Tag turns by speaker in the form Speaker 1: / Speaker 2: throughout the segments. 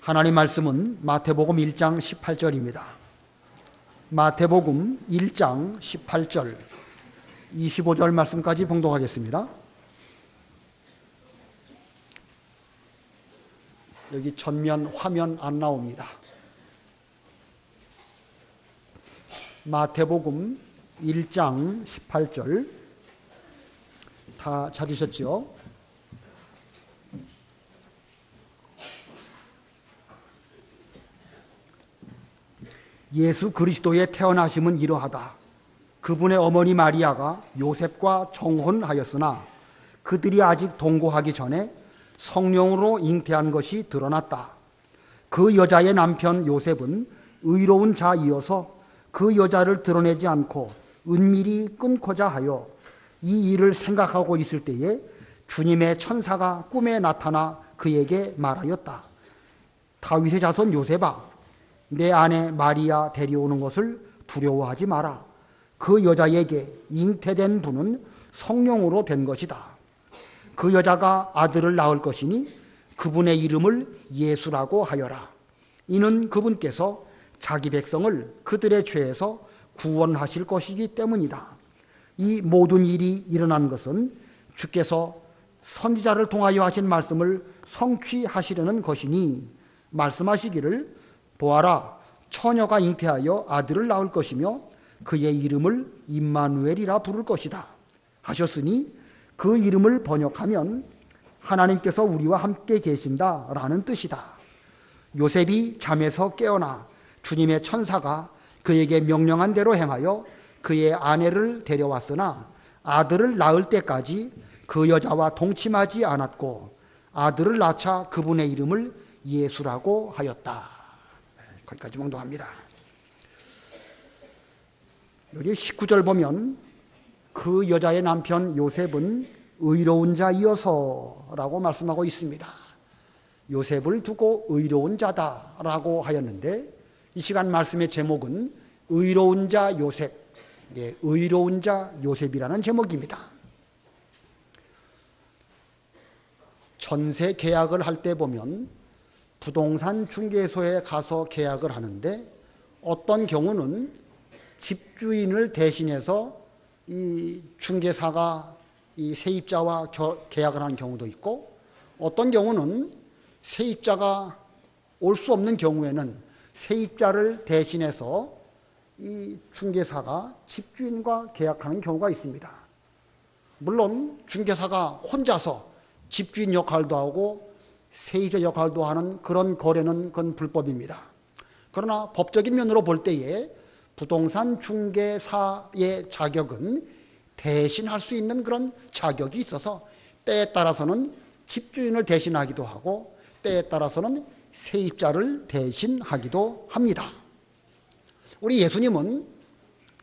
Speaker 1: 하나님 말씀은 마태복음 1장 18절입니다. 마태복음 1장 18절 25절 말씀까지 봉독하겠습니다. 여기 전면 화면 안 나옵니다. 마태복음 1장 18절 다 찾으셨죠? 예수 그리스도의 태어나심은 이러하다. 그분의 어머니 마리아가 요셉과 정혼하였으나 그들이 아직 동거하기 전에 성령으로 잉태한 것이 드러났다. 그 여자의 남편 요셉은 의로운 자이어서 그 여자를 드러내지 않고 은밀히 끊고자 하여 이 일을 생각하고 있을 때에 주님의 천사가 꿈에 나타나 그에게 말하였다. 다윗의 자손 요셉아, 내 아내 마리아 데려오는 것을 두려워하지 마라. 그 여자에게 잉태된 분은 성령으로 된 것이다. 그 여자가 아들을 낳을 것이니 그분의 이름을 예수라고 하여라. 이는 그분께서 자기 백성을 그들의 죄에서 구원하실 것이기 때문이다. 이 모든 일이 일어난 것은 주께서 선지자를 통하여 하신 말씀을 성취하시려는 것이니 말씀하시기를 보아라, 처녀가 잉태하여 아들을 낳을 것이며 그의 이름을 임마누엘이라 부를 것이다 하셨으니 그 이름을 번역하면 하나님께서 우리와 함께 계신다라는 뜻이다. 요셉이 잠에서 깨어나 주님의 천사가 그에게 명령한 대로 행하여 그의 아내를 데려왔으나 아들을 낳을 때까지 그 여자와 동침하지 않았고 아들을 낳자 그분의 이름을 예수라고 하였다. 거기까지 봉독합니다. 여기 19절 보면 그 여자의 남편 요셉은 의로운 자이어서 라고 말씀하고 있습니다. 요셉을 두고 의로운 자다라고 하였는데 이 시간 말씀의 제목은 의로운 자 요셉, 의로운 자 요셉이라는 제목입니다. 전세 계약을 할 때 보면 부동산 중개소에 가서 계약을 하는데 어떤 경우는 집주인을 대신해서 이 중개사가 이 세입자와 계약을 하는 경우도 있고 어떤 경우는 세입자가 올 수 없는 경우에는 세입자를 대신해서 이 중개사가 집주인과 계약하는 경우가 있습니다. 물론 중개사가 혼자서 집주인 역할도 하고 세입자 역할도 하는 그런 거래는 그건 불법입니다. 그러나 법적인 면으로 볼 때에 부동산 중개사의 자격은 대신할 수 있는 그런 자격이 있어서 때에 따라서는 집주인을 대신하기도 하고 때에 따라서는 세입자를 대신하기도 합니다. 우리 예수님은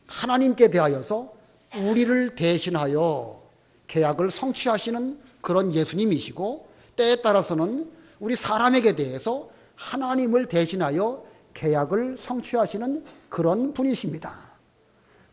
Speaker 1: 하나님께 대하여서 우리를 대신하여 계약을 성취하시는 그런 예수님이시고 때에 따라서는 우리 사람에게 대해서 하나님을 대신하여 계약을 성취하시는 그런 분이십니다.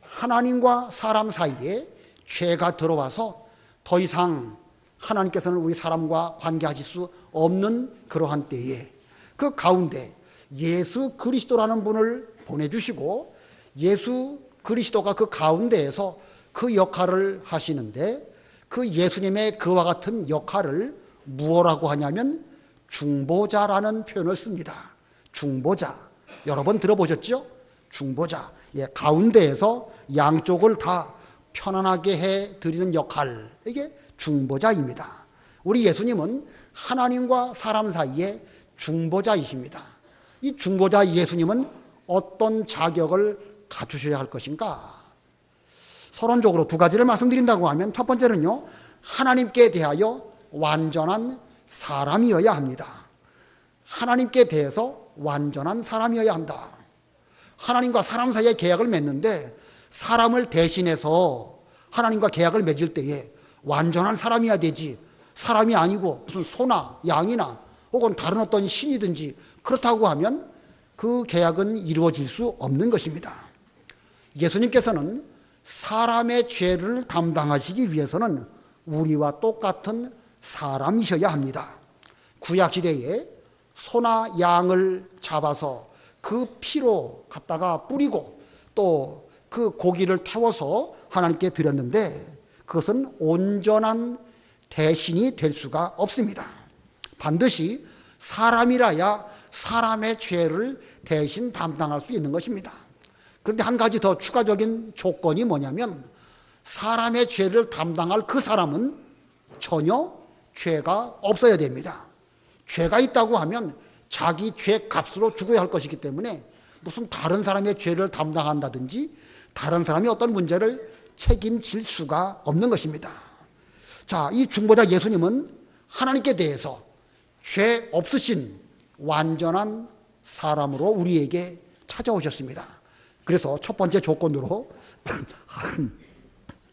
Speaker 1: 하나님과 사람 사이에 죄가 들어와서 더 이상 하나님께서는 우리 사람과 관계하실 수 없는 그러한 때에 그 가운데 예수 그리스도라는 분을 보내주시고 예수 그리스도가 그 가운데에서 그 역할을 하시는데 그 예수님의 그와 같은 역할을 무엇이라고 하냐면 중보자라는 표현을 씁니다. 중보자. 여러 번 들어보셨죠? 중보자. 가운데에서 양쪽을 다 편안하게 해드리는 역할. 이게 중보자입니다. 우리 예수님은 하나님과 사람 사이에 중보자이십니다. 이 중보자 예수님은 어떤 자격을 갖추셔야 할 것인가? 서론적으로 두 가지를 말씀드린다고 하면 첫 번째는요, 하나님께 대하여 완전한 사람이어야 합니다. 하나님께 대해서 완전한 사람이어야 한다. 하나님과 사람 사이에 계약을 맺는데 사람을 대신해서 하나님과 계약을 맺을 때에 완전한 사람이어야 되지 사람이 아니고 무슨 소나 양이나 혹은 다른 어떤 신이든지 그렇다고 하면 그 계약은 이루어질 수 없는 것입니다. 예수님께서는 사람의 죄를 담당하시기 위해서는 우리와 똑같은 사람이셔야 합니다. 구약시대에 소나 양을 잡아서 그 피로 갖다가 뿌리고 또 그 고기를 태워서 하나님께 드렸는데 그것은 온전한 대신이 될 수가 없습니다. 반드시 사람이라야 사람의 죄를 대신 담당할 수 있는 것입니다. 그런데 한 가지 더 추가적인 조건이 뭐냐면 사람의 죄를 담당할 그 사람은 전혀 죄가 없어야 됩니다. 죄가 있다고 하면 자기 죄 값으로 죽어야 할 것이기 때문에 무슨 다른 사람의 죄를 담당한다든지 다른 사람이 어떤 문제를 책임질 수가 없는 것입니다. 자, 이 중보자 예수님은 하나님께 대해서 죄 없으신 완전한 사람으로 우리에게 찾아오셨습니다. 그래서 첫 번째 조건으로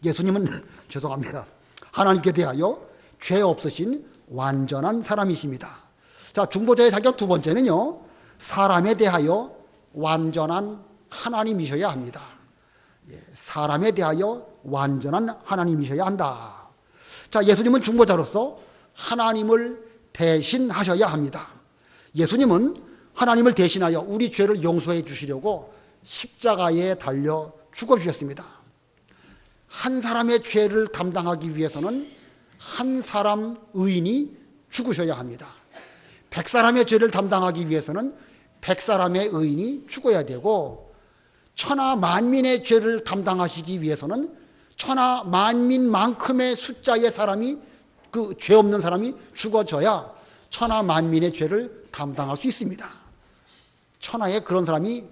Speaker 1: 예수님은 죄송합니다. 하나님께 대하여 죄 없으신 완전한 사람이십니다. 자, 중보자의 자격 두 번째는요, 사람에 대하여 완전한 하나님이셔야 합니다. 사람에 대하여 완전한 하나님이셔야 한다. 자, 예수님은 중보자로서 하나님을 대신하셔야 합니다. 예수님은 하나님을 대신하여 우리 죄를 용서해 주시려고 십자가에 달려 죽어주셨습니다. 한 사람의 죄를 담당하기 위해서는 한 사람 의인이 죽으셔야 합니다. 100사람의 죄를 담당하기 위해서는 100사람의 의인이 죽어야 되고 천하 만민의 죄를 담당하시기 위해서는 천하 만민만큼의 숫자의 사람이 그 죄 없는 사람이 죽어져야 천하 만민의 죄를 담당할 수 있습니다. 천하에 그런 사람이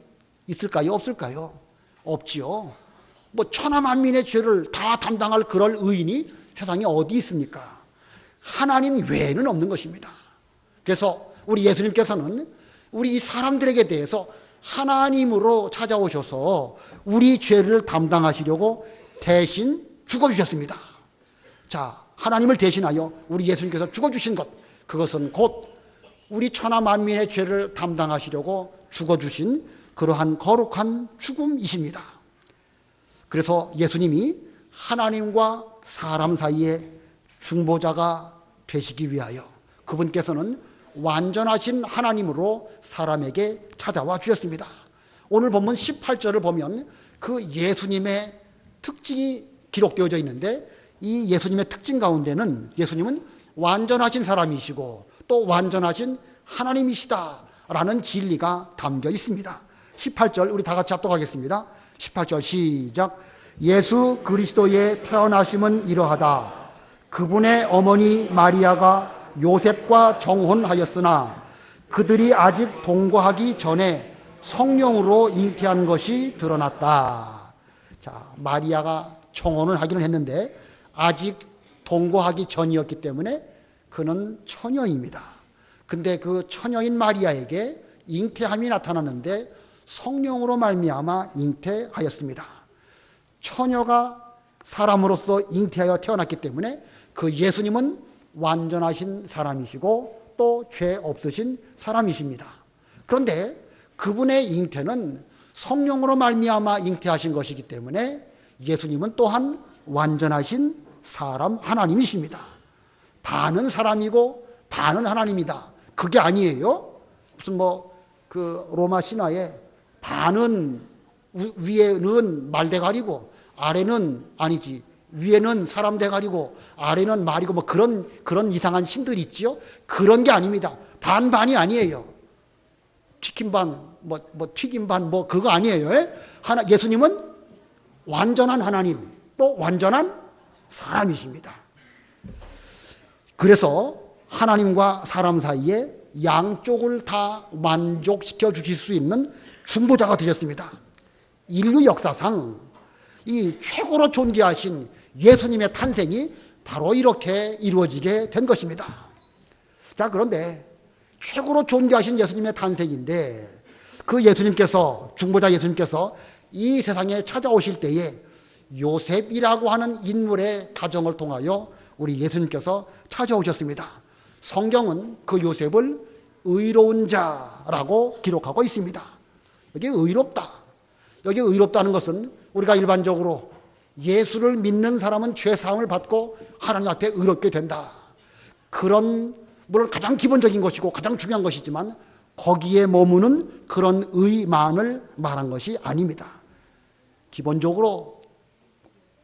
Speaker 1: 있을까요? 없을까요? 없지요. 뭐 천하 만민의 죄를 다 담당할 그럴 의인이 세상에 어디 있습니까? 하나님 외에는 없는 것입니다. 그래서 우리 예수님께서는 우리 이 사람들에게 대해서 하나님으로 찾아오셔서 우리 죄를 담당하시려고 대신 죽어주셨습니다. 자, 하나님을 대신하여 우리 예수님께서 죽어주신 것, 그것은 곧 우리 천하 만민의 죄를 담당하시려고 죽어주신 그러한 거룩한 죽음이십니다. 그래서 예수님이 하나님과 사람 사이에 중보자가 되시기 위하여 그분께서는 완전하신 하나님으로 사람에게 찾아와 주셨습니다. 오늘 본문 18절을 보면 그 예수님의 특징이 기록되어져 있는데 이 예수님의 특징 가운데는 예수님은 완전하신 사람이시고 또 완전하신 하나님이시다라는 진리가 담겨 있습니다. 18절 우리 다 같이 합독하겠습니다. 18절 시작. 예수 그리스도의 태어나심은 이러하다. 그분의 어머니 마리아가 요셉과 정혼하였으나 그들이 아직 동거하기 전에 성령으로 잉태한 것이 드러났다. 자, 마리아가 정혼을 하기는 했는데 아직 동거하기 전이었기 때문에 그는 처녀입니다. 근데 그 처녀인 마리아에게 잉태함이 나타났는데 성령으로 말미암아 잉태하였습니다. 처녀가 사람으로서 잉태하여 태어났기 때문에 그 예수님은 완전하신 사람이시고 또 죄 없으신 사람이십니다. 그런데 그분의 잉태는 성령으로 말미암아 잉태하신 것이기 때문에 예수님은 또한 완전하신 사람 하나님이십니다. 반은 사람이고 반은 하나님이다. 그게 아니에요. 무슨 그 로마 신화에 반은 위에는 말대가리고 아래는 아니지. 위에는 사람 대가리고 아래는 말이고 그런 이상한 신들이 있지요. 그런 게 아닙니다. 반반이 아니에요. 튀김 반, 튀김 반, 그거 아니에요. 예수님은 완전한 하나님, 또 완전한 사람이십니다. 그래서 하나님과 사람 사이에 양쪽을 다 만족시켜 주실 수 있는 중보자가 되셨습니다. 인류 역사상 이 최고로 존귀하신 예수님의 탄생이 바로 이렇게 이루어지게 된 것입니다. 자, 그런데 최고로 존귀하신 예수님의 탄생인데 그 예수님께서, 중보자 예수님께서 이 세상에 찾아오실 때에 요셉이라고 하는 인물의 가정을 통하여 우리 예수님께서 찾아오셨습니다. 성경은 그 요셉을 의로운 자라고 기록하고 있습니다. 여기 의롭다. 여기 의롭다는 것은 우리가 일반적으로 예수를 믿는 사람은 죄 사함을 받고 하나님 앞에 의롭게 된다. 그런 물론 가장 기본적인 것이고 가장 중요한 것이지만 거기에 머무는 그런 의만을 말한 것이 아닙니다. 기본적으로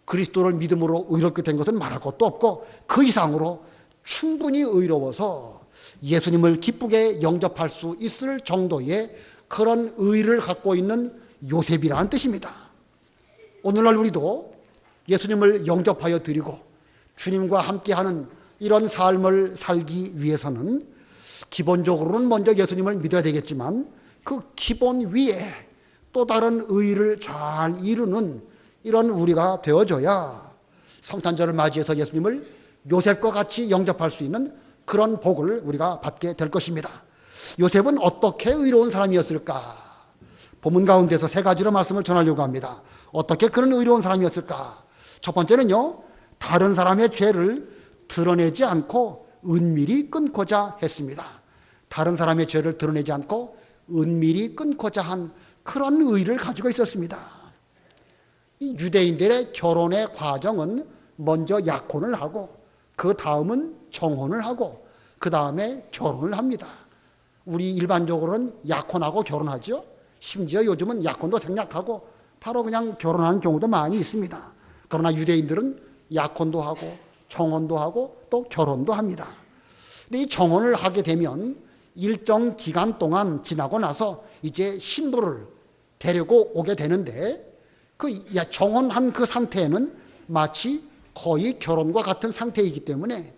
Speaker 1: 그리스도를 믿음으로 의롭게 된 것은 말할 것도 없고 그 이상으로 충분히 의로워서 예수님을 기쁘게 영접할 수 있을 정도의 그런 의를 갖고 있는 요셉이라는 뜻입니다. 오늘날 우리도 예수님을 영접하여 드리고 주님과 함께하는 이런 삶을 살기 위해서는 기본적으로는 먼저 예수님을 믿어야 되겠지만 그 기본 위에 또 다른 의를 잘 이루는 이런 우리가 되어줘야 성탄절을 맞이해서 예수님을 요셉과 같이 영접할 수 있는 그런 복을 우리가 받게 될 것입니다. 요셉은 어떻게 의로운 사람이었을까? 본문 가운데서 세 가지로 말씀을 전하려고 합니다. 어떻게 그런 의로운 사람이었을까? 첫 번째는요, 다른 사람의 죄를 드러내지 않고 은밀히 끊고자 했습니다. 다른 사람의 죄를 드러내지 않고 은밀히 끊고자 한 그런 의를 가지고 있었습니다. 이 유대인들의 결혼의 과정은 먼저 약혼을 하고 그 다음은 정혼을 하고 그 다음에 결혼을 합니다. 우리 일반적으로는 약혼하고 결혼하죠. 심지어 요즘은 약혼도 생략하고 바로 그냥 결혼하는 경우도 많이 있습니다. 그러나 유대인들은 약혼도 하고 정혼도 하고 또 결혼도 합니다. 근데 이 정혼을 하게 되면 일정 기간 동안 지나고 나서 이제 신부를 데리고 오게 되는데 그 정혼한 그 상태에는 마치 거의 결혼과 같은 상태이기 때문에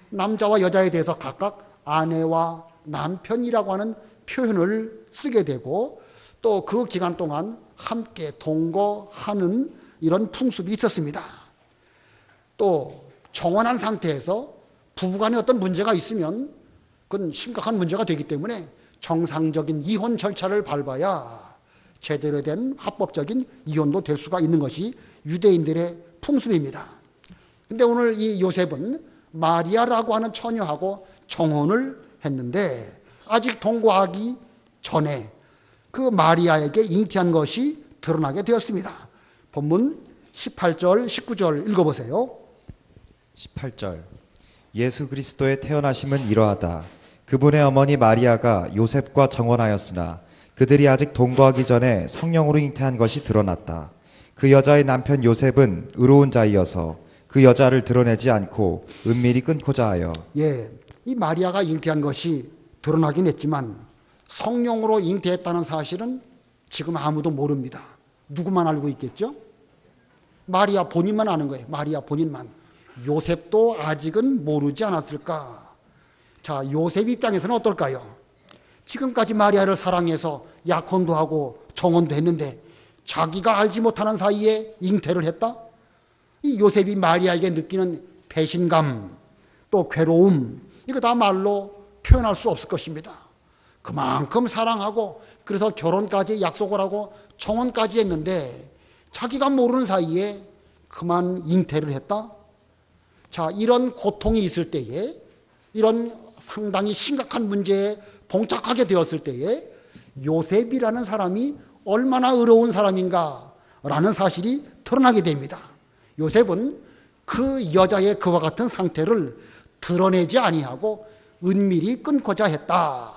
Speaker 1: 남자와 여자에 대해서 각각 아내와 남편이라고 하는 표현을 쓰게 되고 또 그 기간 동안 함께 동거하는 이런 풍습이 있었습니다. 또 정혼한 상태에서 부부간에 어떤 문제가 있으면 그건 심각한 문제가 되기 때문에 정상적인 이혼 절차를 밟아야 제대로 된 합법적인 이혼도 될 수가 있는 것이 유대인들의 풍습입니다. 근데 오늘 이 요셉은 마리아라고 하는 처녀하고 정혼을 했는데 아직 동거하기 전에 그 마리아에게 잉태한 것이 드러나게 되었습니다. 본문 18절, 19절 읽어보세요.
Speaker 2: 18절 예수 그리스도의 태어나심은 이러하다. 그분의 어머니 마리아가 요셉과 정혼하였으나 그들이 아직 동거하기 전에 성령으로 잉태한 것이 드러났다. 그 여자의 남편 요셉은 의로운 자이어서 그 여자를 드러내지 않고 은밀히 끊고자 하여.
Speaker 1: 이 마리아가 잉태한 것이 드러나긴 했지만 성령으로 잉태했다는 사실은 지금 아무도 모릅니다. 누구만 알고 있겠죠? 마리아 본인만 아는 거예요. 마리아 본인만. 요셉도 아직은 모르지 않았을까? 자, 요셉 입장에서는 어떨까요? 지금까지 마리아를 사랑해서 약혼도 하고 정혼도 했는데 자기가 알지 못하는 사이에 잉태를 했다? 이 요셉이 마리아에게 느끼는 배신감, 또 괴로움, 이거 다 말로 표현할 수 없을 것입니다. 그만큼 사랑하고 그래서 결혼까지 약속을 하고 정혼까지 했는데 자기가 모르는 사이에 그만 잉태를 했다? 자, 이런 고통이 있을 때에, 이런 상당히 심각한 문제에 봉착하게 되었을 때에 요셉이라는 사람이 얼마나 의로운 사람인가라는 사실이 드러나게 됩니다. 요셉은 그 여자의 그와 같은 상태를 드러내지 아니하고 은밀히 끊고자 했다.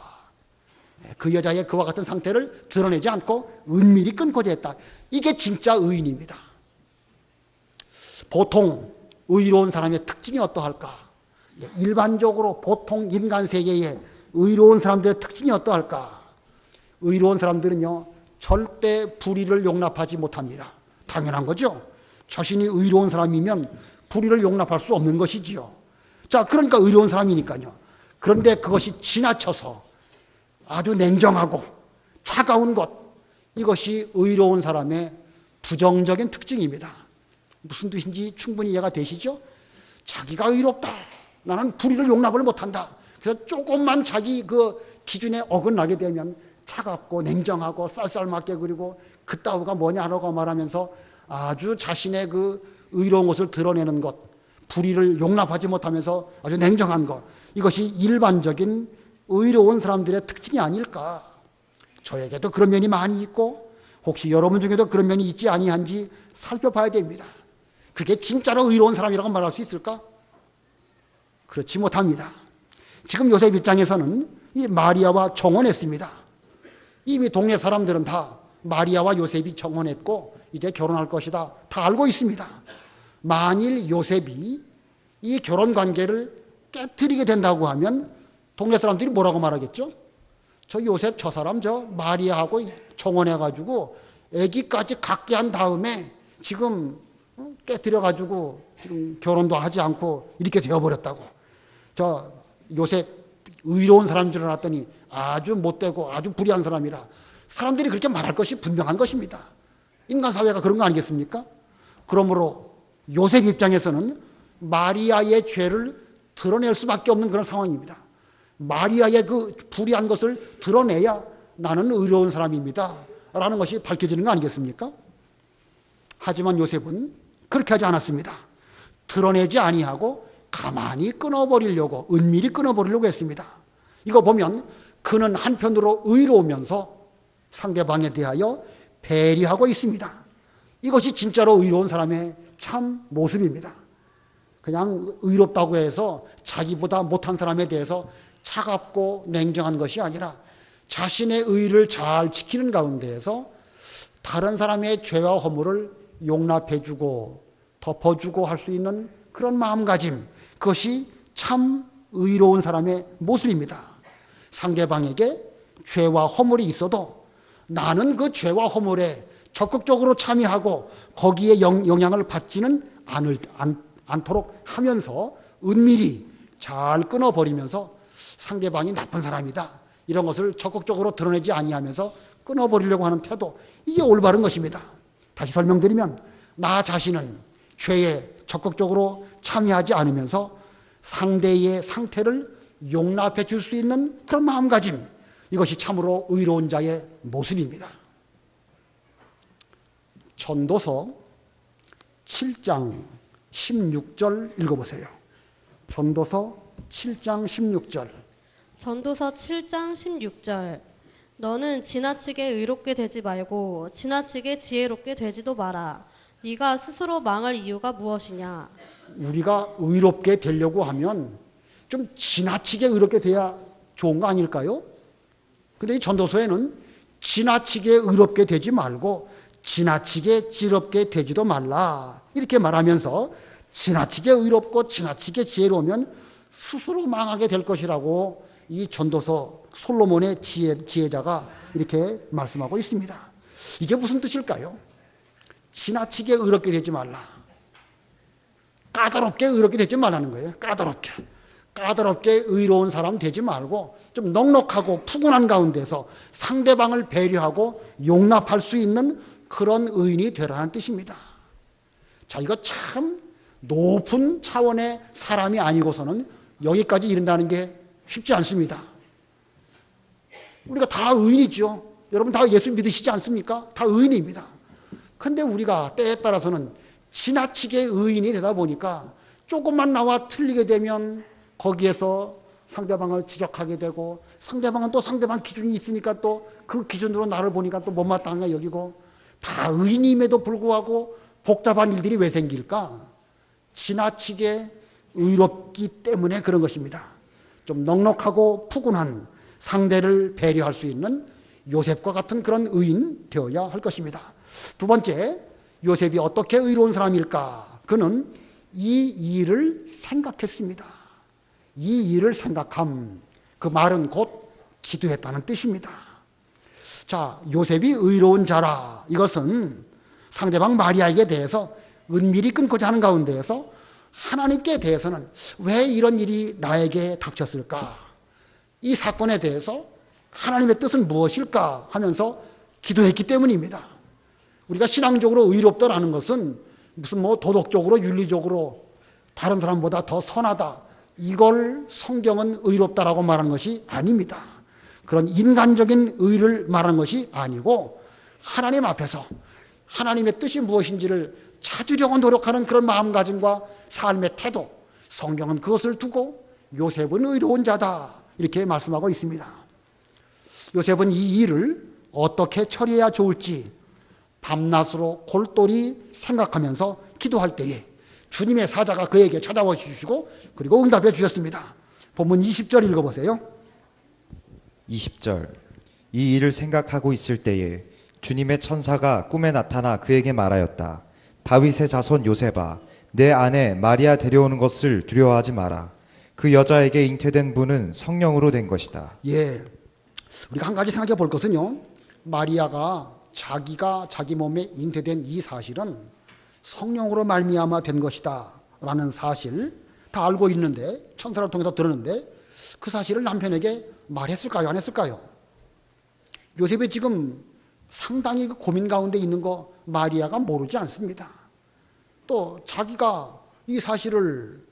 Speaker 1: 그 여자의 그와 같은 상태를 드러내지 않고 은밀히 끊고자 했다. 이게 진짜 의인입니다. 보통 의로운 사람의 특징이 어떠할까? 일반적으로 보통 인간 세계에 의로운 사람들의 특징이 어떠할까? 의로운 사람들은요, 절대 불의를 용납하지 못합니다. 당연한 거죠. 자신이 의로운 사람이면 불의를 용납할 수 없는 것이지요. 자, 그러니까 의로운 사람이니까요. 그런데 그것이 지나쳐서 아주 냉정하고 차가운 것, 이것이 의로운 사람의 부정적인 특징입니다. 무슨 뜻인지 충분히 이해가 되시죠? 자기가 의롭다. 나는 불의를 용납을 못한다. 그래서 조금만 자기 그 기준에 어긋나게 되면 차갑고 냉정하고 쌀쌀맞게 그리고 그따위가 뭐냐라고 말하면서 아주 자신의 그 의로운 것을 드러내는 것, 불의를 용납하지 못하면서 아주 냉정한 것, 이것이 일반적인 의로운 사람들의 특징이 아닐까. 저에게도 그런 면이 많이 있고 혹시 여러분 중에도 그런 면이 있지 아니한지 살펴봐야 됩니다. 그게 진짜로 의로운 사람이라고 말할 수 있을까? 그렇지 못합니다. 지금 요셉 입장에서는 이 마리아와 정혼했습니다. 이미 동네 사람들은 다 마리아와 요셉이 정혼했고 이제 결혼할 것이다 다 알고 있습니다. 만일 요셉이 이 결혼 관계를 깨트리게 된다고 하면 동네 사람들이 뭐라고 말하겠죠? 저 요셉 저 사람 저 마리아하고 정혼해가지고 아기까지 갖게 한 다음에 지금 깨트려가지고 지금 결혼도 하지 않고 이렇게 되어버렸다고. 저 요셉 의로운 사람인 줄 알았더니 아주 못되고 아주 불의한 사람이라 사람들이 그렇게 말할 것이 분명한 것입니다. 인간 사회가 그런 거 아니겠습니까? 그러므로 요셉 입장에서는 마리아의 죄를 드러낼 수밖에 없는 그런 상황입니다. 마리아의 그 불의한 것을 드러내야 나는 의로운 사람입니다 라는 것이 밝혀지는 거 아니겠습니까? 하지만 요셉은 그렇게 하지 않았습니다. 드러내지 아니하고 가만히 끊어버리려고, 은밀히 끊어버리려고 했습니다. 이거 보면 그는 한편으로 의로우면서 상대방에 대하여 배려하고 있습니다. 이것이 진짜로 의로운 사람의 참 모습입니다. 그냥 의롭다고 해서 자기보다 못한 사람에 대해서 차갑고 냉정한 것이 아니라 자신의 의를 잘 지키는 가운데에서 다른 사람의 죄와 허물을 용납해주고 덮어주고 할 수 있는 그런 마음가짐, 그것이 참 의로운 사람의 모습입니다. 상대방에게 죄와 허물이 있어도 나는 그 죄와 허물에 적극적으로 참여하고 거기에 영향을 받지는 않도록 하면서 은밀히 잘 끊어버리면서 상대방이 나쁜 사람이다 이런 것을 적극적으로 드러내지 아니하면서 끊어버리려고 하는 태도, 이게 올바른 것입니다. 다시 설명드리면 나 자신은 죄에 적극적으로 참여하지 않으면서 상대의 상태를 용납해 줄 수 있는 그런 마음가짐, 이것이 참으로 의로운 자의 모습입니다. 전도서 7장 16절 읽어보세요. 전도서 7장 16절.
Speaker 3: 전도서 7장 16절. 너는 지나치게 의롭게 되지 말고 지나치게 지혜롭게 되지도 마라. 네가 스스로 망할 이유가 무엇이냐? 우리가
Speaker 1: 의롭게 되려고 하면 좀 지나치게 의롭게 돼야 좋은 거 아닐까요? 근데 이 전도서에는 지나치게 의롭게 되지 말고 지나치게 지혜롭게 되지도 말라 이렇게 말하면서 지나치게 의롭고 지나치게 지혜로우면 스스로 망하게 될 것이라고 이 전도서 솔로몬의 지혜자가 이렇게 말씀하고 있습니다. 이게 무슨 뜻일까요? 지나치게 의롭게 되지 말라. 까다롭게 의롭게 되지 말라는 거예요. 까다롭게 의로운 사람 되지 말고 좀 넉넉하고 푸근한 가운데서 상대방을 배려하고 용납할 수 있는 그런 의인이 되라는 뜻입니다. 자, 이거 참 높은 차원의 사람이 아니고서는 여기까지 이른다는 게 쉽지 않습니다. 우리가 다 의인이죠. 여러분 다 예수 믿으시지 않습니까? 다 의인입니다. 근데 우리가 때에 따라서는 지나치게 의인이 되다 보니까 조금만 나와 틀리게 되면 거기에서 상대방을 지적하게 되고 상대방은 또 상대방 기준이 있으니까 또 그 기준으로 나를 보니까 또 못마땅하게 여기고 다 의인임에도 불구하고 복잡한 일들이 왜 생길까? 지나치게 의롭기 때문에 그런 것입니다. 좀 넉넉하고 푸근한 상대를 배려할 수 있는 요셉과 같은 그런 의인 되어야 할 것입니다. 두 번째, 요셉이 어떻게 의로운 사람일까? 그는 이 일을 생각했습니다. 이 일을 생각함, 그 말은 곧 기도했다는 뜻입니다. 자, 요셉이 의로운 자라, 이것은 상대방 마리아에게 대해서 은밀히 끊고자 하는 가운데에서 하나님께 대해서는 왜 이런 일이 나에게 닥쳤을까? 이 사건에 대해서 하나님의 뜻은 무엇일까? 하면서 기도했기 때문입니다. 우리가 신앙적으로 의롭다라는 것은 무슨 도덕적으로 윤리적으로 다른 사람보다 더 선하다, 이걸 성경은 의롭다라고 말하는 것이 아닙니다. 그런 인간적인 의를 말하는 것이 아니고 하나님 앞에서 하나님의 뜻이 무엇인지를 찾으려고 노력하는 그런 마음가짐과 삶의 태도, 성경은 그것을 두고 요셉은 의로운 자다 이렇게 말씀하고 있습니다. 요셉은 이 일을 어떻게 처리해야 좋을지 밤낮으로 골똘히 생각하면서 기도할 때에 주님의 사자가 그에게 찾아와 주시고 그리고 응답해 주셨습니다. 본문 20절 읽어보세요.
Speaker 2: 20절. 이 일을 생각하고 있을 때에 주님의 천사가 꿈에 나타나 그에게 말하였다. 다윗의 자손 요셉아, 내 아내 마리아 데려오는 것을 두려워하지 마라. 그 여자에게 잉태된 분은 성령으로 된 것이다.
Speaker 1: 예, 우리가 한 가지 생각해 볼 것은요, 마리아가 자기가 자기 몸에 잉태된 이 사실은 성령으로 말미암아 된 것이다 라는 사실 다 알고 있는데, 천사를 통해서 들었는데 그 사실을 남편에게 말했을까요, 안 했을까요? 요셉이 지금 상당히 그 고민 가운데 있는 거 마리아가 모르지 않습니다. 또 자기가 이 사실을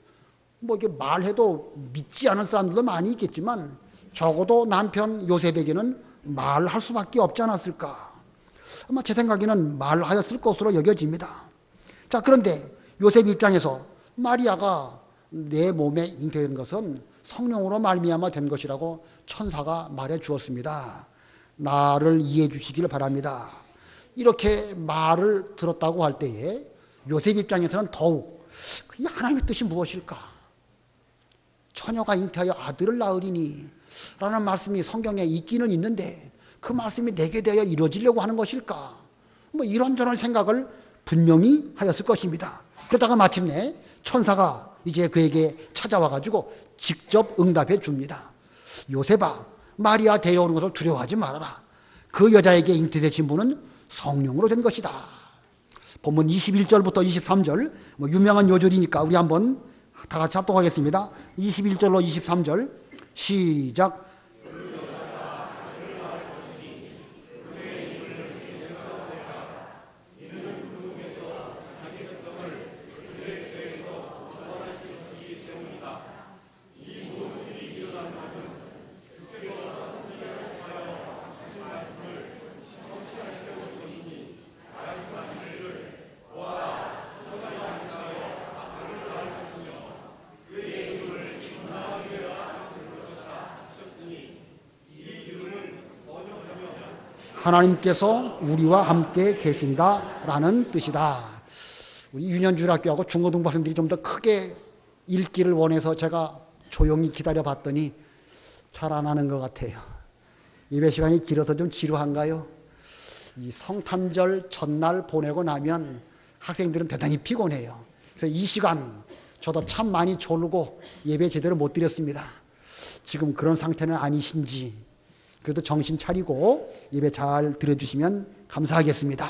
Speaker 1: 뭐 이게 말해도 믿지 않을 사람들도 많이 있겠지만 적어도 남편 요셉에게는 말할 수밖에 없지 않았을까. 아마 제 생각에는 말하였을 것으로 여겨집니다. 자, 그런데 요셉 입장에서 마리아가 내 몸에 잉태된 것은 성령으로 말미암아 된 것이라고 천사가 말해 주었습니다. 나를 이해해 주시기를 바랍니다. 이렇게 말을 들었다고 할 때에 요셉 입장에서는 더욱 그게 하나님의 뜻이 무엇일까? 처녀가 잉태하여 아들을 낳으리니 라는 말씀이 성경에 있기는 있는데 그 말씀이 내게 대하여 이루어지려고 하는 것일까? 뭐 이런저런 생각을 분명히 하였을 것입니다. 그러다가 마침내 천사가 이제 그에게 찾아와 가지고 직접 응답해 줍니다. 요셉아, 마리아 데려오는 것을 두려워하지 말아라. 그 여자에게 잉태되신 분은 성령으로 된 것이다. 본문 21절부터 23절, 뭐 유명한 요절이니까 우리 한번 다 같이 합독하겠습니다. 21절로 23절 시작. 하나님께서 우리와 함께 계신다라는 뜻이다. 우리 윤현주학교하고 중고등부 학생들이 좀 더 크게 읽기를 원해서 제가 조용히 기다려 봤더니 잘 안 하는 것 같아요. 예배 시간이 길어서 좀 지루한가요? 이 성탄절 전날 보내고 나면 학생들은 대단히 피곤해요. 그래서 이 시간 저도 참 많이 졸고 예배 제대로 못 드렸습니다. 지금 그런 상태는 아니신지 그래도 정신 차리고 예배 잘 드려주시면 감사하겠습니다.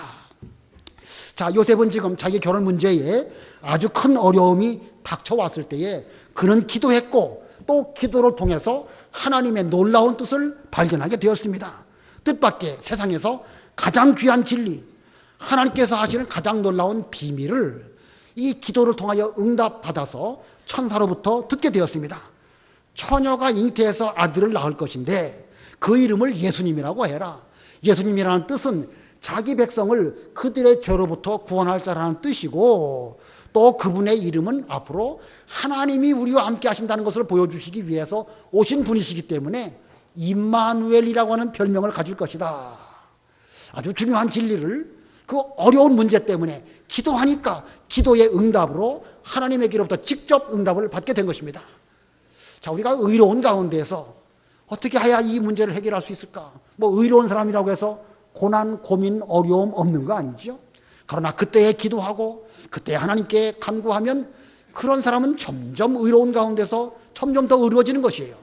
Speaker 1: 자, 요셉은 지금 자기 결혼 문제에 아주 큰 어려움이 닥쳐왔을 때에 그는 기도했고 또 기도를 통해서 하나님의 놀라운 뜻을 발견하게 되었습니다. 뜻밖의 세상에서 가장 귀한 진리, 하나님께서 하시는 가장 놀라운 비밀을 이 기도를 통하여 응답받아서 천사로부터 듣게 되었습니다. 처녀가 잉태해서 아들을 낳을 것인데 그 이름을 예수님이라고 해라. 예수님이라는 뜻은 자기 백성을 그들의 죄로부터 구원할 자라는 뜻이고 또 그분의 이름은 앞으로 하나님이 우리와 함께 하신다는 것을 보여주시기 위해서 오신 분이시기 때문에 임마누엘이라고 하는 별명을 가질 것이다. 아주 중요한 진리를 그 어려운 문제 때문에 기도하니까 기도의 응답으로 하나님에게로부터 직접 응답을 받게 된 것입니다. 자, 우리가 의로운 가운데에서 어떻게 해야 이 문제를 해결할 수 있을까? 뭐 의로운 사람이라고 해서 고난, 고민, 어려움 없는 거 아니죠? 그러나 그때에 기도하고 그때 하나님께 간구하면 그런 사람은 점점 의로운 가운데서 점점 더 의로워지는 것이에요.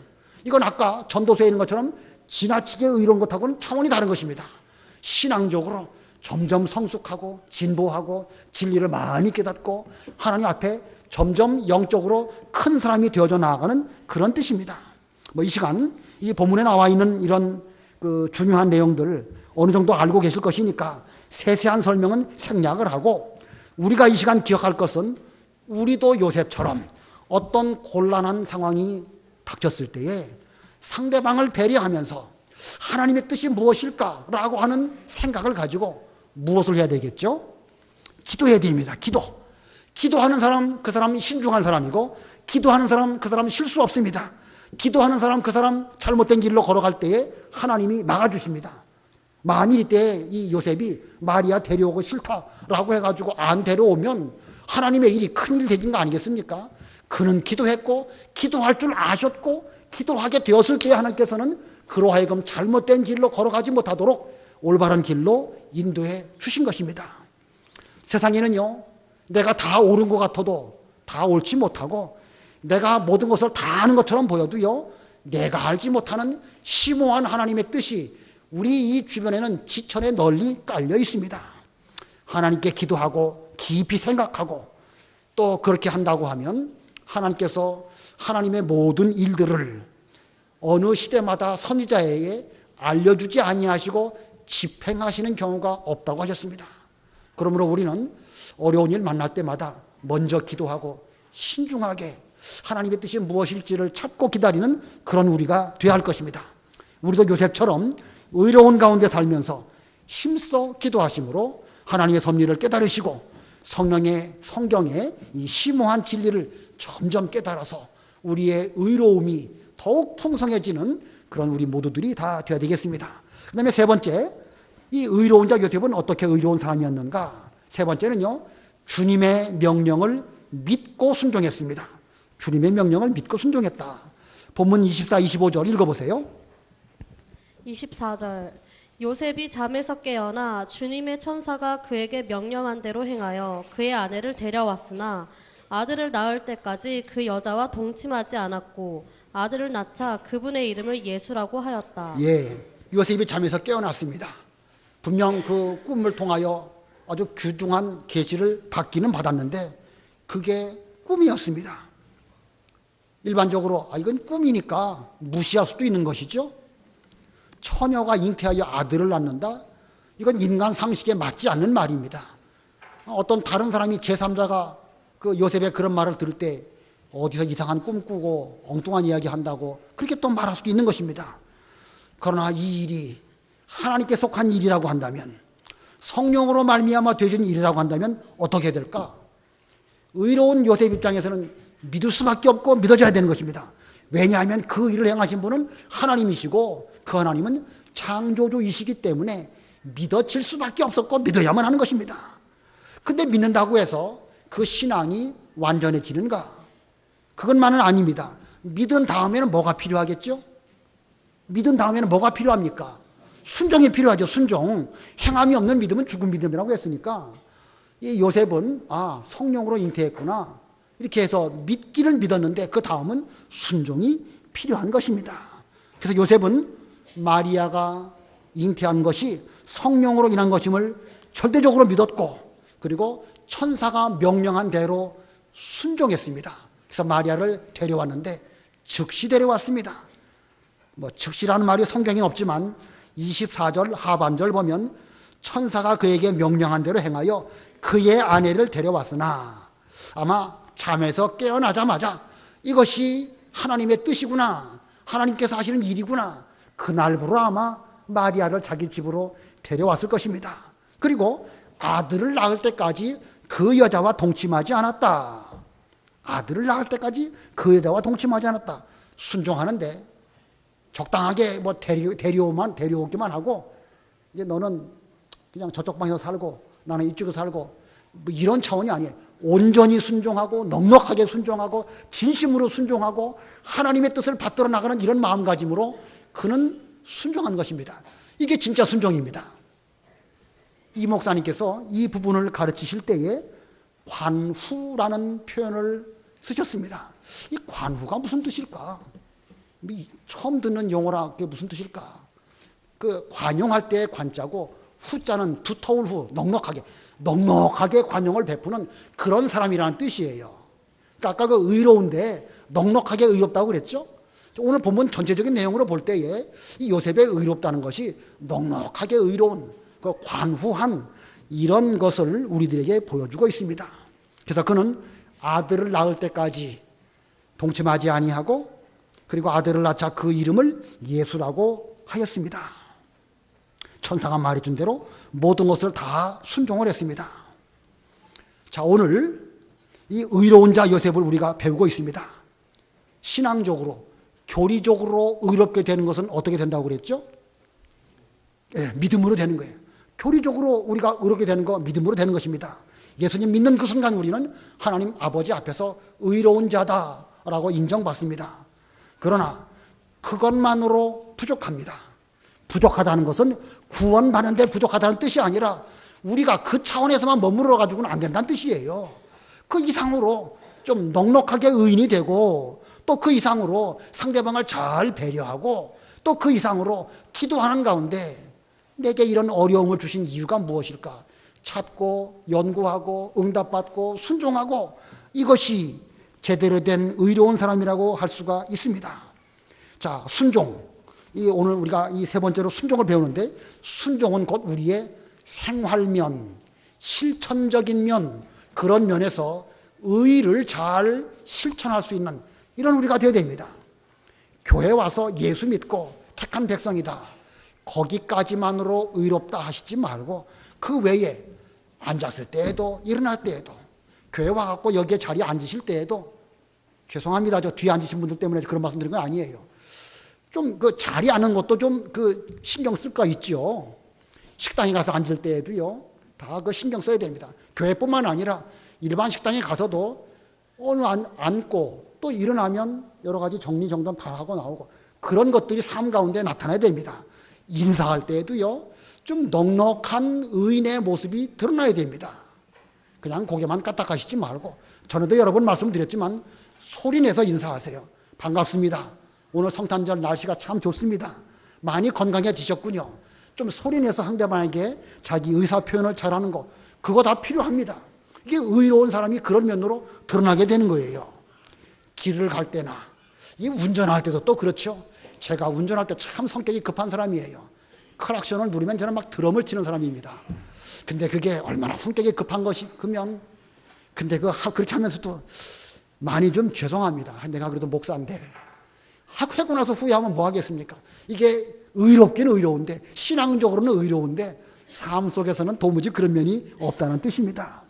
Speaker 1: 이건 아까 전도서에 있는 것처럼 지나치게 의로운 것하고는 차원이 다른 것입니다. 신앙적으로 점점 성숙하고 진보하고 진리를 많이 깨닫고 하나님 앞에 점점 영적으로 큰 사람이 되어져 나아가는 그런 뜻입니다. 뭐 이 시간 이 본문에 나와 있는 이런 그 중요한 내용들 어느 정도 알고 계실 것이니까 세세한 설명은 생략을 하고 우리가 이 시간 기억할 것은 우리도 요셉처럼 어떤 곤란한 상황이 닥쳤을 때에 상대방을 배려하면서 하나님의 뜻이 무엇일까라고 하는 생각을 가지고 무엇을 해야 되겠죠? 기도해야 됩니다. 기도하는 사람, 그 사람이 신중한 사람이고 기도하는 사람, 그 사람은 실수 없습니다. 기도하는 사람, 그 사람 잘못된 길로 걸어갈 때에 하나님이 막아주십니다. 만일 이때 이 요셉이 마리아 데려오고 싫다라고 해가지고 안 데려오면 하나님의 일이 큰일 되는 거 아니겠습니까? 그는 기도했고 기도할 줄 아셨고 기도하게 되었을 때 하나님께서는 그로 하여금 잘못된 길로 걸어가지 못하도록 올바른 길로 인도해 주신 것입니다. 세상에는요, 내가 다 옳은 것 같아도 다 옳지 못하고 내가 모든 것을 다 아는 것처럼 보여도요, 내가 알지 못하는 심오한 하나님의 뜻이 우리 이 주변에는 지천에 널리 깔려 있습니다. 하나님께 기도하고 깊이 생각하고 또 그렇게 한다고 하면 하나님께서 하나님의 모든 일들을 어느 시대마다 선지자에게 알려주지 아니하시고 집행하시는 경우가 없다고 하셨습니다. 그러므로 우리는 어려운 일 만날 때마다 먼저 기도하고 신중하게 하나님의 뜻이 무엇일지를 찾고 기다리는 그런 우리가 되어야 할 것입니다. 우리도 요셉처럼 의로운 가운데 살면서 힘써 기도하심으로 하나님의 섭리를 깨달으시고 성령의 성경의 이 심오한 진리를 점점 깨달아서 우리의 의로움이 더욱 풍성해지는 그런 우리 모두들이 다 되어야 되겠습니다. 그 다음에 세 번째, 이 의로운 자 요셉은 어떻게 의로운 사람이었는가? 세 번째는요, 주님의 명령을 믿고 순종했습니다. 주님의 명령을 믿고 순종했다. 본문 24, 25절 읽어보세요.
Speaker 3: 24절 요셉이 잠에서 깨어나 주님의 천사가 그에게 명령한 대로 행하여 그의 아내를 데려왔으나 아들을 낳을 때까지 그 여자와 동침하지 않았고 아들을 낳자 그분의 이름을 예수라고 하였다.
Speaker 1: 예, 요셉이 잠에서 깨어났습니다. 분명 그 꿈을 통하여 아주 귀중한 계시를 받기는 받았는데 그게 꿈이었습니다. 일반적으로 이건 꿈이니까 무시할 수도 있는 것이죠. 처녀가 잉태하여 아들을 낳는다? 이건 인간 상식에 맞지 않는 말입니다. 어떤 다른 사람이 제3자가 그 요셉의 그런 말을 들을 때 어디서 이상한 꿈 꾸고 엉뚱한 이야기 한다고 그렇게 또 말할 수도 있는 것입니다. 그러나 이 일이 하나님께 속한 일이라고 한다면, 성령으로 말미암아 되어진 일이라고 한다면 어떻게 될까? 의로운 요셉 입장에서는 믿을 수밖에 없고 믿어져야 되는 것입니다. 왜냐하면 그 일을 행하신 분은 하나님이시고 그 하나님은 창조주이시기 때문에 믿어질 수밖에 없었고 믿어야만 하는 것입니다. 근데 믿는다고 해서 그 신앙이 완전해지는가? 그것만은 아닙니다. 믿은 다음에는 뭐가 필요하겠죠? 믿은 다음에는 뭐가 필요합니까? 순종이 필요하죠. 순종. 행함이 없는 믿음은 죽은 믿음이라고 했으니까 이 요셉은 성령으로 잉태했구나 이렇게 해서 믿기를 믿었는데 그 다음은 순종이 필요한 것입니다. 그래서 요셉은 마리아가 잉태한 것이 성령으로 인한 것임을 절대적으로 믿었고 그리고 천사가 명령한 대로 순종했습니다. 그래서 마리아를 데려왔는데 즉시 데려왔습니다. 즉시라는 말이 성경에 없지만 24절 하반절 보면 천사가 그에게 명령한 대로 행하여 그의 아내를 데려왔으나 아마 잠에서 깨어나자마자 이것이 하나님의 뜻이구나, 하나님께서 하시는 일이구나, 그날부로 아마 마리아를 자기 집으로 데려왔을 것입니다. 그리고 아들을 낳을 때까지 그 여자와 동침하지 않았다. 아들을 낳을 때까지 그 여자와 동침하지 않았다. 순종하는데 적당하게 데려오기만 하고 이제 너는 그냥 저쪽 방에서 살고 나는 이쪽에서 살고 이런 차원이 아니에요. 온전히 순종하고 넉넉하게 순종하고 진심으로 순종하고 하나님의 뜻을 받들어 나가는 이런 마음가짐으로 그는 순종한 것입니다. 이게 진짜 순종입니다. 이 목사님께서 이 부분을 가르치실 때에 관후라는 표현을 쓰셨습니다. 이 관후가 무슨 뜻일까? 처음 듣는 용어라 그게 무슨 뜻일까? 그 관용할 때의 관자고 후자는 두터울 후, 넉넉하게 관용을 베푸는 그런 사람이라는 뜻이에요. 그러니까 아까 그 의로운데 넉넉하게 의롭다고 그랬죠? 오늘 본문 전체적인 내용으로 볼 때에 이 요셉의 의롭다는 것이 넉넉하게 의로운 그 관후한 이런 것을 우리들에게 보여주고 있습니다. 그래서 그는 아들을 낳을 때까지 동침하지 아니하고 그리고 아들을 낳자 그 이름을 예수라고 하였습니다. 천사가 말해준 대로 모든 것을 다 순종을 했습니다. 자, 오늘 이 의로운 자 요셉을 우리가 배우고 있습니다. 신앙적으로, 교리적으로 의롭게 되는 것은 어떻게 된다고 그랬죠? 믿음으로 되는 거예요. 교리적으로 우리가 의롭게 되는 거 믿음으로 되는 것입니다. 예수님 믿는 그 순간 우리는 하나님 아버지 앞에서 의로운 자다라고 인정받습니다. 그러나 그것만으로 부족합니다. 부족하다는 것은 구원받는데 부족하다는 뜻이 아니라 우리가 그 차원에서만 머무러 가지고는 안 된다는 뜻이에요. 그 이상으로 좀 넉넉하게 의인이 되고 또 그 이상으로 상대방을 잘 배려하고 또 그 이상으로 기도하는 가운데 내게 이런 어려움을 주신 이유가 무엇일까? 찾고 연구하고 응답받고 순종하고 이것이 제대로 된 의로운 사람이라고 할 수가 있습니다. 자, 순종. 오늘 우리가 이 세 번째로 순종을 배우는데 순종은 곧 우리의 생활면, 실천적인 면, 그런 면에서 의를 잘 실천할 수 있는 이런 우리가 되어야 됩니다. 교회 와서 예수 믿고 택한 백성이다. 거기까지만으로 의롭다 하시지 말고 그 외에 앉았을 때에도 일어날 때에도 교회 와갖고 여기에 자리에 앉으실 때에도 죄송합니다. 저 뒤에 앉으신 분들 때문에 그런 말씀 드린 건 아니에요. 좀 그 자리에 앉는 것도 좀 그 신경 쓸 거 있죠. 식당에 가서 앉을 때에도요. 다 그 신경 써야 됩니다. 교회뿐만 아니라 일반 식당에 가서도 오늘 앉고 또 일어나면 여러 가지 정리정돈 다 하고 나오고 그런 것들이 삶 가운데 나타나야 됩니다. 인사할 때에도요. 좀 넉넉한 의인의 모습이 드러나야 됩니다. 그냥 고개만 까딱하시지 말고 전에도 여러 번 말씀드렸지만 소리내서 인사하세요. 반갑습니다. 오늘 성탄절 날씨가 참 좋습니다. 많이 건강해지셨군요. 좀 소리내서 상대방에게 자기 의사표현을 잘하는 거 그거 다 필요합니다. 이게 의로운 사람이 그런 면으로 드러나게 되는 거예요. 길을 갈 때나 이 운전할 때도 또 그렇죠. 제가 운전할 때 참 성격이 급한 사람이에요. 클락션을 누르면 저는 막 드럼을 치는 사람입니다. 근데 그게 얼마나 성격이 급한 것이 그러면 근데 그렇게 하면서도 많이 좀 죄송합니다. 내가 그래도 목사인데 하고 나서 후회하면 뭐 하겠습니까? 이게 의롭기는 의로운데 신앙적으로는 의로운데 삶 속에서는 도무지 그런 면이 없다는 뜻입니다.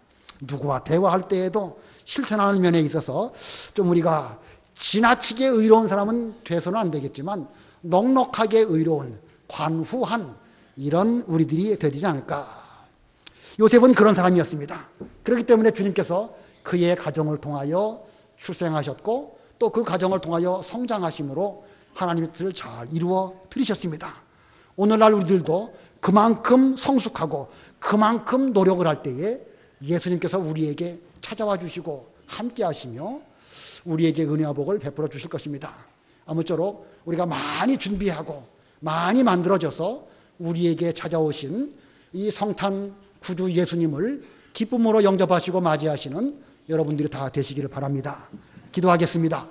Speaker 1: 누구와 대화할 때에도 실천하는 면에 있어서 좀 우리가 지나치게 의로운 사람은 돼서는 안 되겠지만 넉넉하게 의로운 관후한 이런 우리들이 되지 않을까. 요셉은 그런 사람이었습니다. 그렇기 때문에 주님께서 그의 가정을 통하여 출생하셨고 또 그 가정을 통하여 성장하심으로 하나님의 뜻을 잘 이루어 드리셨습니다. 오늘날 우리들도 그만큼 성숙하고 그만큼 노력을 할 때에 예수님께서 우리에게 찾아와 주시고 함께 하시며 우리에게 은혜와 복을 베풀어 주실 것입니다. 아무쪼록 우리가 많이 준비하고 많이 만들어져서 우리에게 찾아오신 이 성탄 구주 예수님을 기쁨으로 영접하시고 맞이하시는 여러분들이 다 되시기를 바랍니다. 기도하겠습니다.